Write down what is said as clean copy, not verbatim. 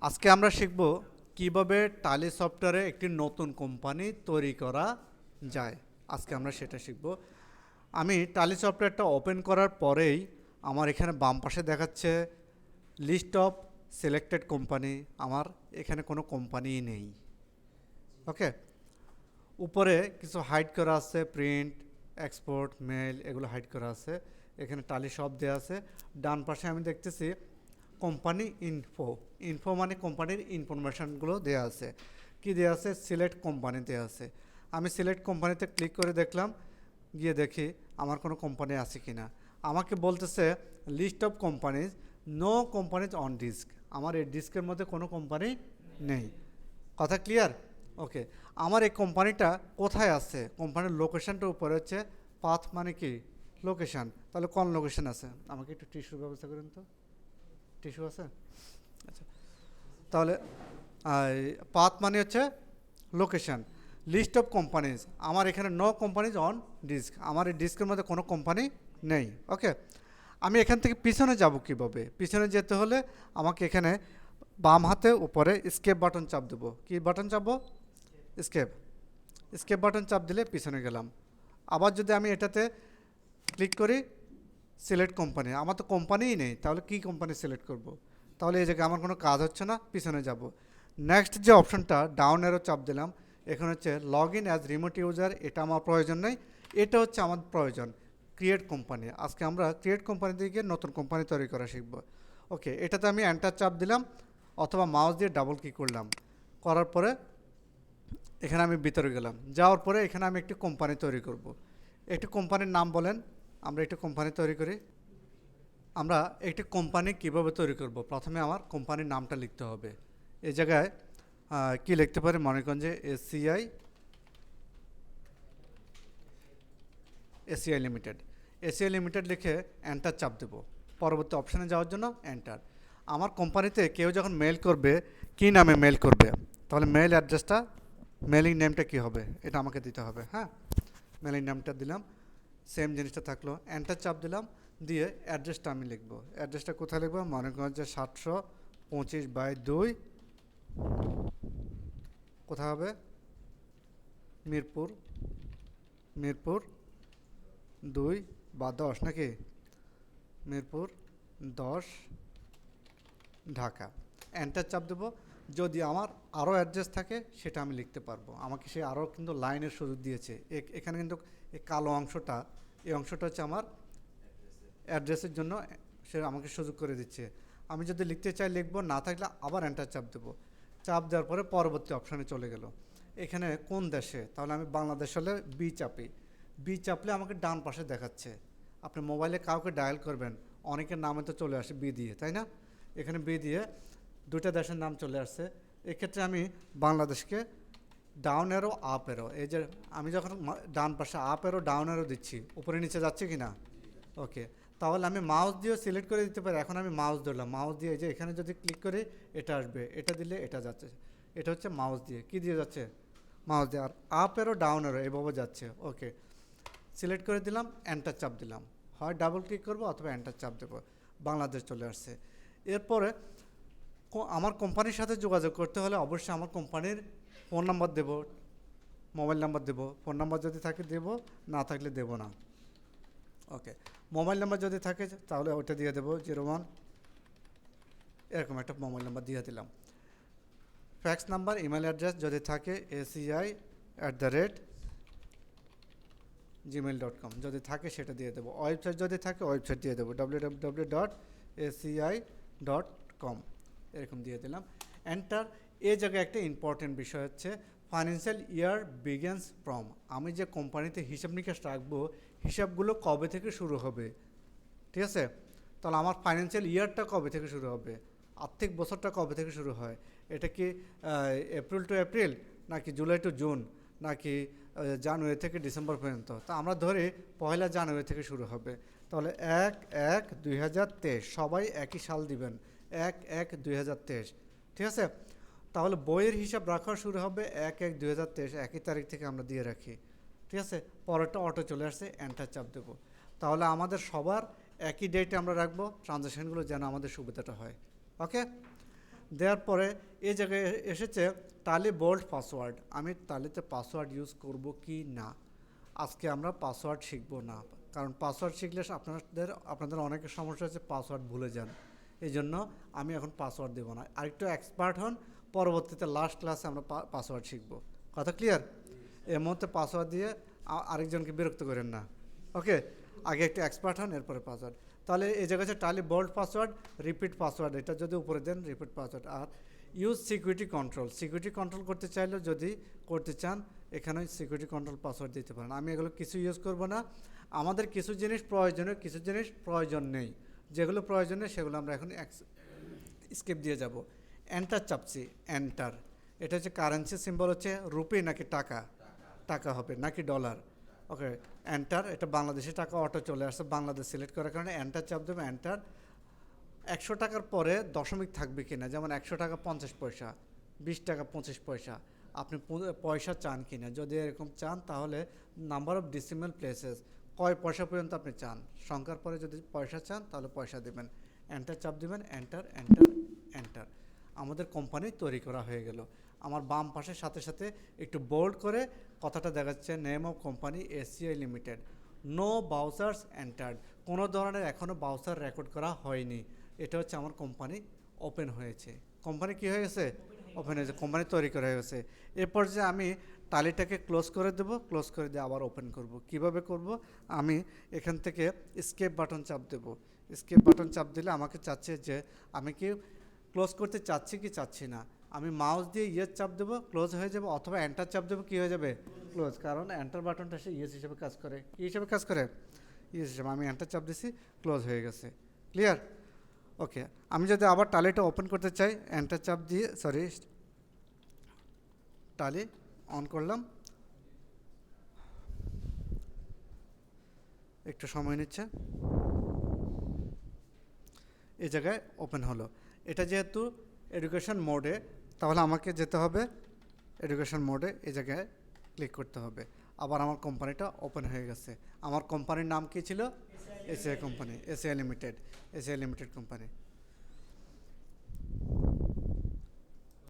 আজকে আমরা শিখব কিভাবে টালি সফটওয়্যারে একটি নতুন কোম্পানি তৈরি করা যায়। আজকে আমরা সেটা শিখব। আমি টালি সফটওয়্যারটা ওপেন করার পরেই আমার এখানে বাম পাশে দেখাচ্ছে লিস্ট অফ সিলেক্টেড কোম্পানি। আমার এখানে কোনো কোম্পানিই নেই। ওকে, উপরে কিছু হাইড করা আছে, প্রিন্ট, এক্সপোর্ট, মেল, এগুলো হাইড করা আছে। এখানে টালি সব দেওয়া আছে। ডান পাশে আমি দেখতেছি কোম্পানি ইনফো। ইনফো মানে কোম্পানির ইনফরমেশানগুলো দেওয়া আছে। কি দেওয়া আছে? সিলেক্ট কোম্পানি দেওয়া আছে। আমি সিলেক্ট কোম্পানিতে ক্লিক করে দেখলাম, গিয়ে দেখি আমার কোনো কোম্পানি আছে কি না। আমাকে বলতেছে list of companies, no companies on disk. আমার এই ডিস্কের মধ্যে কোনো কোম্পানি নেই। কথা ক্লিয়ার? ওকে, আমার এই কোম্পানিটা কোথায় আছে? কোম্পানির লোকেশানটার উপরে হচ্ছে পাথ মানে কি লোকেশান। তাহলে কোন লোকেশান আছে? আমাকে একটু টিস্যুর ব্যবস্থা করেন তো। টিস্যু আছে? আচ্ছা, তাহলে পাথ মানে হচ্ছে লোকেশান। লিস্ট অফ কোম্পানিজ, আমার এখানে নো কোম্পানিজ অন ডিস্ক। আমার এই ডিস্কের মধ্যে কোনো কোম্পানি নেই। ওকে, আমি এখান থেকে পিছনে যাব কীভাবে? পিছনে যেতে হলে আমাকে এখানে বাম হাতে উপরে স্কেপ বাটন চাপ দেবো। কি বাটন চাপবো? স্কেপ। স্কেপ বাটন চাপ দিলে পিছনে গেলাম। আবার যদি আমি এটাতে ক্লিক করি, সিলেক্ট কোম্পানি, আমার তো কোম্পানিই নেই, তাহলে কি কোম্পানি সিলেক্ট করব? তাহলে এই জায়গায় আমার কোনো কাজ হচ্ছে না, পিছনে যাব। নেক্সট যে অপশনটা ডাউন অ্যারো চাপ দিলাম, এখানে হচ্ছে log in as remote user. এটা আমার প্রয়োজন নেই, এটা হচ্ছে আমার প্রয়োজন ক্রিয়েট কোম্পানি। আজকে আমরা ক্রিয়েট কোম্পানি থেকে নতুন কোম্পানি তৈরি করা শিখব। ওকে, এটাতে আমি এন্টার চাপ দিলাম অথবা মাউস দিয়ে ডাবল ক্লিক করলাম। করার পরে এখানে আমি ভিতরে গেলাম। যাওয়ার পরে এখানে আমি একটি কোম্পানি তৈরি করব। একটি কোম্পানির নাম বলেন। আমরা একটি কোম্পানি তৈরি করি। আমরা একটি কোম্পানি কিভাবে তৈরি করব? প্রথমে আমার কোম্পানির নামটা লিখতে হবে। এই জায়গায় কি লিখতে পারি? মনে করেন যে এসিআই লিমিটেড। এসিআই লিমিটেড লিখে এন্টার চাপ দেব। পরবর্তী অপশানে যাওয়ার জন্য এন্টার। আমার কোম্পানিতে কেউ যখন মেল করবে, কি নামে মেল করবে? তাহলে মেল অ্যাড্রেসটা, মেলিং নেমটা কী হবে? এটা আমাকে দিতে হবে। হ্যাঁ, মেলিং নেমটা দিলাম, সেম জিনিসটা থাকলো। এন্টার চাপ দিলাম, দিয়ে অ্যাড্রেসটা আমি লিখবো। অ্যাড্রেসটা কোথায় লিখবো? মনে করেন যে 725/2 কোথায় হবে? মিরপুর। মিরপুর 2/10 নাকি? মিরপুর 10, ঢাকা। এন্টার চাপ দেবো। যদি আমার আরও অ্যাড্রেস থাকে সেটা আমি লিখতে পারবো। আমাকে সে আরও কিন্তু লাইনের সুযোগ দিয়েছে। এখানে কিন্তু এই কালো অংশটা, এই অংশটা হচ্ছে আমার অ্যাড্রেসের জন্য সে আমাকে সুযোগ করে দিচ্ছে। আমি যদি লিখতে চাই লিখবো, না থাকলে আবার এন্টার চাপ দেবো। চাপ দেওয়ার পরে পরবর্তী অপশানে চলে গেল। এখানে কোন দেশে? তাহলে আমি বাংলাদেশ হলে বি চাপি। বি চাপলে আমাকে ডান পাশে দেখাচ্ছে। আপনি মোবাইলে কাউকে ডায়াল করবেন, অনেকের নামে তো চলে আসে বি দিয়ে, তাই না? এখানে বি দিয়ে দুটা দেশের নাম চলে আসছে। এক্ষেত্রে আমি বাংলাদেশকে ডাউন অ্যারো আপ অ্যারো, এই যে আমি যখন ডান পাশে আপ অ্যারো ডাউন অ্যারো দিচ্ছি, উপরে নিচে যাচ্ছে কি না? ওকে, তাহলে আমি মাউস দিয়েও সিলেক্ট করে দিতে পারি। এখন আমি মাউস ধরলাম, মাউস দিয়ে যে এখানে যদি ক্লিক করি এটা আসবে, এটা দিলে এটা যাচ্ছে। এটা হচ্ছে মাউস দিয়ে, কি দিয়ে যাচ্ছে? মাউস দিয়ে। আর আপ অ্যারো ডাউন অ্যারো এভাবে যাচ্ছে। ওকে, সিলেক্ট করে দিলাম, এন্টার চাপ দিলাম। হয় ডাবল ক্লিক করবো অথবা এন্টার চাপ দেবো। বাংলাদেশ চলে আসছে। এরপরে আমার কোম্পানির সাথে যোগাযোগ করতে হলে অবশ্যই আমার কোম্পানির ফোন নাম্বার দেব, মোবাইল নাম্বার দেব। ফোন নাম্বার যদি থাকে দেব, না থাকলে দেব না। ওকে, মোবাইল নাম্বার যদি থাকে তাহলে ওটা দিয়ে দেবো 01, এরকম একটা মোবাইল নাম্বার দিয়ে দিলাম। ফ্যাক্স নাম্বার, ইমেল অ্যাড্রেস যদি থাকে ACI@gmail.com, যদি থাকে সেটা দিয়ে দেবো। ওয়েবসাইট যদি থাকে ওয়েবসাইট দিয়ে দেবো www.aci.com, এরকম দিয়ে দিলাম। এন্টার। এই জায়গায় একটা ইম্পর্টেন্ট বিষয় হচ্ছে ফাইন্যান্সিয়াল ইয়ার বিগিনস ফ্রম। আমি যে কোম্পানিতে হিসাব নিকাশ রাখবো, হিসাবগুলো কবে থেকে শুরু হবে? ঠিক আছে, তাহলে আমার ফাইন্যান্সিয়াল ইয়ারটা কবে থেকে শুরু হবে? আর্থিক বছরটা কবে থেকে শুরু হয়? এটা কি এপ্রিল টু এপ্রিল, নাকি জুলাই টু জুন, নাকি জানুয়ারি থেকে ডিসেম্বর পর্যন্ত? তা আমরা ধরি 1 জানুয়ারি থেকে শুরু হবে। তাহলে 1/1/2023, সবাই একই সাল দিবেন, 1/1/2023। ঠিক আছে, তাহলে বইয়ের হিসাব রাখা শুরু হবে 1/1/2023, একই তারিখ থেকে আমরা দিয়ে রাখি। ঠিক আছে, পরেরটা অটো চলে আসছে, এন্টার চাপ দেবো। তাহলে আমাদের সবার একই ডেটে আমরা রাখবো, ট্রানজ্যাকশানগুলো যেন আমাদের সুবিধাটা হয়। ওকে, দেওয়ার পরে এই জায়গায় এসেছে টালি বোল্ড পাসওয়ার্ড। আমি টালিতে পাসওয়ার্ড ইউজ করব কি না, আজকে আমরা পাসওয়ার্ড শিখব না, কারণ পাসওয়ার্ড শিখলে আপনাদের অনেকের সমস্যা হচ্ছে পাসওয়ার্ড ভুলে যান। এই জন্য আমি এখন পাসওয়ার্ড দেবো না, আরেকটু এক্সপার্ট হন, পরবর্তীতে লাস্ট ক্লাসে আমরা পাসওয়ার্ড শিখব। কথা ক্লিয়ার? এর মধ্যে পাসওয়ার্ড দিয়ে আরেকজনকে বিরক্ত করেন না। ওকে, আগে একটু এক্সপার্ট হন, এরপরে পাসওয়ার্ড। তাহলে এই জায়গায় হচ্ছে টালি বোল্ড পাসওয়ার্ড, রিপিট পাসওয়ার্ড, এটা যদি উপরে দেন রিপিট পাসওয়ার্ড। আর use security control, security control করতে চাইলেও যদি করতে চান এখানে সিকিউরিটি কন্ট্রোল পাসওয়ার্ড দিতে পারেন। আমি এগুলো কিছু ইউজ করব না, আমাদের কিছু জিনিস প্রয়োজনীয়, কিছু জিনিস প্রয়োজন নেই, যেগুলো প্রয়োজনীয় সেগুলো আমরা এখন স্কিপ দিয়ে যাব। এন্টার চাপছি, এন্টার। এটা হচ্ছে কারেন্সি সিম্বল হচ্ছে রুপি নাকি টাকা, টাকা হবে নাকি ডলার। ওকে, এন্টার, এটা বাংলাদেশি টাকা অটো চলে আসছে, বাংলাদেশ সিলেক্ট করার কারণে এন্টার চাপ দেবে। এন্টার। 100 টাকার পরে দশমিক থাকবে কিনা, যেমন 100 টাকা 50 পয়সা, 20 টাকা 25 পয়সা, আপনি পয়সা চান কিনা। যদি এরকম চান তাহলে নাম্বার অফ ডিসিমাল প্লেসেস, কয় পয়সা পর্যন্ত আপনি চান, সংখ্যার পরে যদি পয়সা চান তাহলে পয়সা দেবেন। এন্টার চাপ দেবেন, এন্টার এন্টার এন্টার। আমাদের কোম্পানি তৈরি করা হয়ে গেল। আমার বাম পাশের সাথে সাথে একটু বোল্ড করে কথাটা দেখাচ্ছে, name of company ACI limited, no vouchers entered, কোনো ধরনের এখনও বাউচার রেকর্ড করা হয়নি। এটা হচ্ছে আমার কোম্পানি ওপেন হয়েছে। কোম্পানি কি হয়ে গেছে? ওপেন হয়েছে, কোম্পানি তৈরি করা হয়ে গেছে। এরপর যে আমি টালিটাকে ক্লোজ করে দেব, ক্লোজ করে দিয়ে আবার ওপেন করব। কিভাবে করব? আমি এখান থেকে স্কেপ বাটন চাপ দেব। স্কেপ বাটন চাপ দিলে আমাকে চাচ্ছে যে আমি কি ক্লোজ করতে চাচ্ছি কি চাচ্ছি না। আমি মাউস দিয়ে ইয়েস চাপ দেবো, ক্লোজ হয়ে যাবে, অথবা এন্টার চাপ দেবো, কী হয়ে যাবে? ক্লোজ। কারণ এন্টার বাটনটা সে ইয়েস হিসেবে কাজ করে। কী হিসেবে কাজ করে? ইয়েস হিসেবে। আমি এন্টার চাপ দিছি, ক্লোজ হয়ে গেছে। ক্লিয়ার? ওকে, আমি যদি আবার টালিটা ওপেন করতে চাই, এন্টার চাপ দিয়ে টালি অন করলাম, একটু সময় নিচ্ছে, এই জায়গায় ওপেন হলো। এটা যেহেতু এডুকেশন মোডে, তাহলে আমাকে যেতে হবে এডুকেশন মোডে, এই জায়গায় ক্লিক করতে হবে। আবার আমার কোম্পানিটা ওপেন হয়ে গেছে। আমার কোম্পানির নাম কী ছিল? ACI company, ACI limited, ACI limited company.